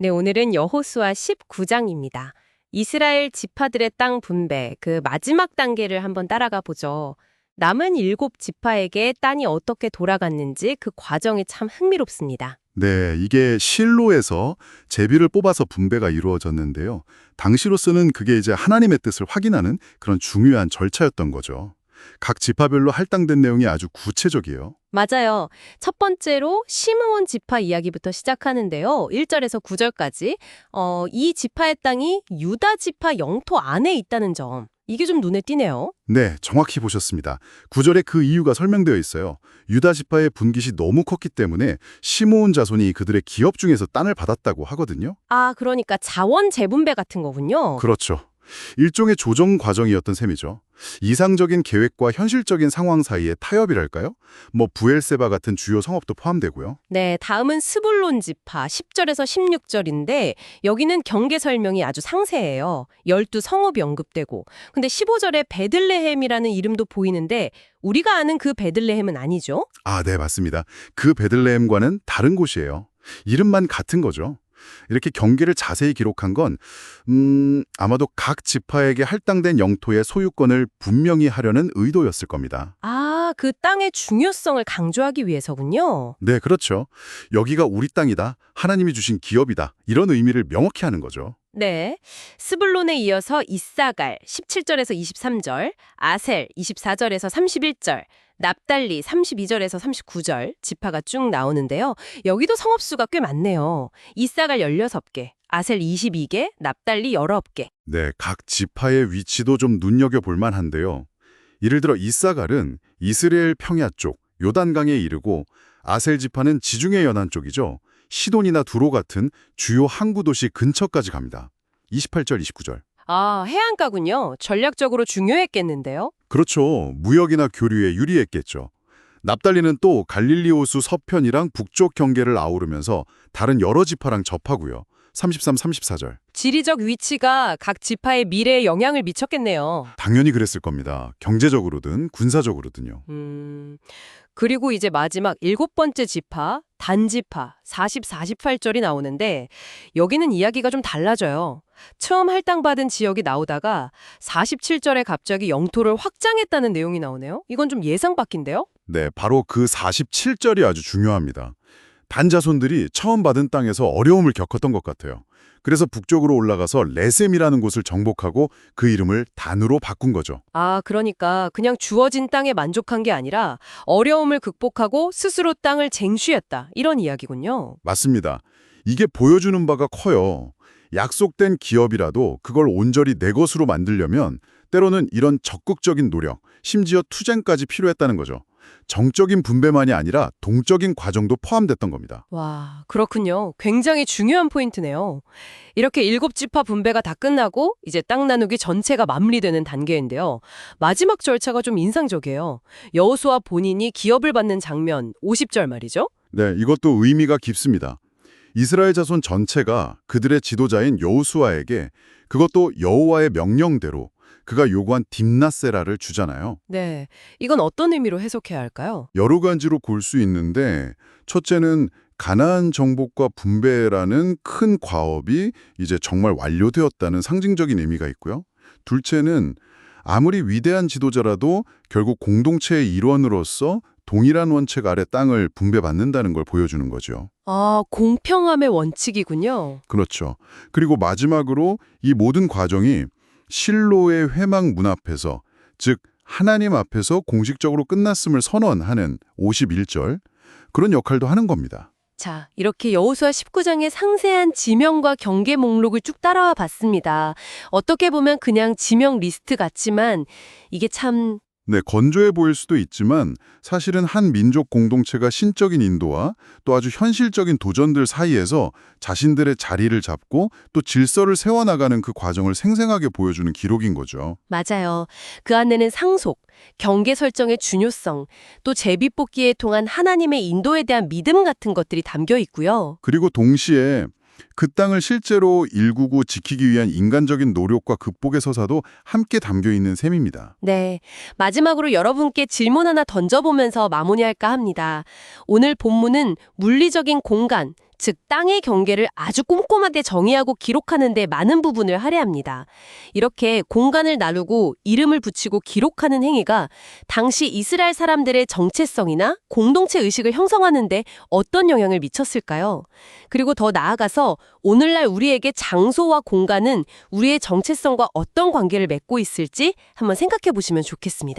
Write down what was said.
네, 오늘은 여호수아 19장입니다. 이스라엘 지파들의 땅 분배, 그 마지막 단계를 한번 따라가 보죠. 남은 7지파에게 땅이 어떻게 돌아갔는지 그 과정이 참 흥미롭습니다. 네, 이게 실로에서 제비를 뽑아서 분배가 이루어졌는데요. 당시로서는 그게 이제 하나님의 뜻을 확인하는 그런 중요한 절차였던 거죠. 각 지파별로 할당된 내용이 아주 구체적이에요. 맞아요. 첫 번째로 시므온 지파 이야기부터 시작하는데요. 1절에서 9절까지 이 지파의 땅이 유다 지파 영토 안에 있다는 점. 이게 좀 눈에 띄네요. 네, 정확히 보셨습니다. 9절에 그 이유가 설명되어 있어요. 유다 지파의 분깃이 너무 컸기 때문에 시므온 자손이 그들의 기업 중에서 땅을 받았다고 하거든요. 아, 그러니까 자원 재분배 같은 거군요. 그렇죠. 일종의 조정 과정이었던 셈이죠. 이상적인 계획과 현실적인 상황 사이의 타협이랄까요? 뭐 부엘세바 같은 주요 성읍도 포함되고요. 네, 다음은 스불론 지파 10절에서 16절인데 여기는 경계 설명이 아주 상세해요. 12성읍이 언급되고. 근데 15절에 베들레헴이라는 이름도 보이는데 우리가 아는 그 베들레헴은 아니죠? 아, 네, 맞습니다. 그 베들레헴과는 다른 곳이에요. 이름만 같은 거죠. 이렇게 경계를 자세히 기록한 건 아마도 각 지파에게 할당된 영토의 소유권을 분명히 하려는 의도였을 겁니다. 아, 그 땅의 중요성을 강조하기 위해서군요. 네, 그렇죠. 여기가 우리 땅이다, 하나님이 주신 기업이다, 이런 의미를 명확히 하는 거죠. 네. 스불론에 이어서 이사갈 17절에서 23절, 아셀 24절에서 31절, 납달리 32절에서 39절 지파가 쭉 나오는데요. 여기도 성읍수가 꽤 많네요. 이사갈 16개, 아셀 22개, 납달리 19개. 네, 각 지파의 위치도 좀 눈여겨볼 만한데요. 예를 들어 이사갈은 이스라엘 평야 쪽, 요단강에 이르고 아셀 지파는 지중해 연안 쪽이죠. 시돈이나 두로 같은 주요 항구 도시 근처까지 갑니다. 28절, 29절. 아, 해안가군요. 전략적으로 중요했겠는데요. 그렇죠. 무역이나 교류에 유리했겠죠. 납달리는 또 갈릴리 호수 서편이랑 북쪽 경계를 아우르면서 다른 여러 지파랑 접하고요. 33, 34절. 지리적 위치가 각 지파의 미래에 영향을 미쳤겠네요. 당연히 그랬을 겁니다. 경제적으로든 군사적으로든요. 그리고 이제 마지막 7번째 지파, 단지파, 40, 48절이 나오는데 여기는 이야기가 좀 달라져요. 처음 할당받은 지역이 나오다가 47절에 갑자기 영토를 확장했다는 내용이 나오네요. 이건 좀 예상 밖인데요? 네, 바로 그 47절이 아주 중요합니다. 단자손들이 처음 받은 땅에서 어려움을 겪었던 것 같아요. 그래서 북쪽으로 올라가서 레셈이라는 곳을 정복하고 그 이름을 단으로 바꾼 거죠. 아, 그러니까 그냥 주어진 땅에 만족한 게 아니라 어려움을 극복하고 스스로 땅을 쟁취했다. 이런 이야기군요. 맞습니다. 이게 보여주는 바가 커요. 약속된 기업이라도 그걸 온전히 내 것으로 만들려면 때로는 이런 적극적인 노력, 심지어 투쟁까지 필요했다는 거죠. 정적인 분배만이 아니라 동적인 과정도 포함됐던 겁니다. 와, 그렇군요. 굉장히 중요한 포인트네요. 이렇게 7지파 분배가 다 끝나고 이제 땅 나누기 전체가 마무리되는 단계인데요. 마지막 절차가 좀 인상적이에요. 여호수아 본인이 기업을 받는 장면, 50절 말이죠. 네, 이것도 의미가 깊습니다. 이스라엘 자손 전체가 그들의 지도자인 여호수아에게 그것도 여호와의 명령대로 그가 요구한 딥나세라를 주잖아요. 네, 이건 어떤 의미로 해석해야 할까요? 여러 가지로 볼 수 있는데 첫째는 가나안 정복과 분배라는 큰 과업이 이제 정말 완료되었다는 상징적인 의미가 있고요. 둘째는 아무리 위대한 지도자라도 결국 공동체의 일원으로서 동일한 원칙 아래 땅을 분배받는다는 걸 보여주는 거죠. 아, 공평함의 원칙이군요. 그렇죠. 그리고 마지막으로 이 모든 과정이 실로의 회막 문 앞에서, 즉 하나님 앞에서 공식적으로 끝났음을 선언하는 51절, 그런 역할도 하는 겁니다. 자, 이렇게 여호수아 19장의 상세한 지명과 경계 목록을 쭉 따라와 봤습니다. 어떻게 보면 그냥 지명 리스트 같지만 이게 참 네, 건조해 보일 수도 있지만 사실은 한 민족 공동체가 신적인 인도와 또 아주 현실적인 도전들 사이에서 자신들의 자리를 잡고 또 질서를 세워나가는 그 과정을 생생하게 보여주는 기록인 거죠. 맞아요. 그 안에는 상속, 경계 설정의 중요성, 또 제비 뽑기에 통한 하나님의 인도에 대한 믿음 같은 것들이 담겨 있고요. 그리고 동시에 그 땅을 실제로 일구고 지키기 위한 인간적인 노력과 극복의 서사도 함께 담겨 있는 셈입니다. 네. 마지막으로 여러분께 질문 하나 던져보면서 마무리할까 합니다. 오늘 본문은 물리적인 공간, 즉 땅의 경계를 아주 꼼꼼하게 정의하고 기록하는 데 많은 부분을 할애합니다. 이렇게 공간을 나누고 이름을 붙이고 기록하는 행위가 당시 이스라엘 사람들의 정체성이나 공동체 의식을 형성하는 데 어떤 영향을 미쳤을까요? 그리고 더 나아가서 오늘날 우리에게 장소와 공간은 우리의 정체성과 어떤 관계를 맺고 있을지 한번 생각해 보시면 좋겠습니다.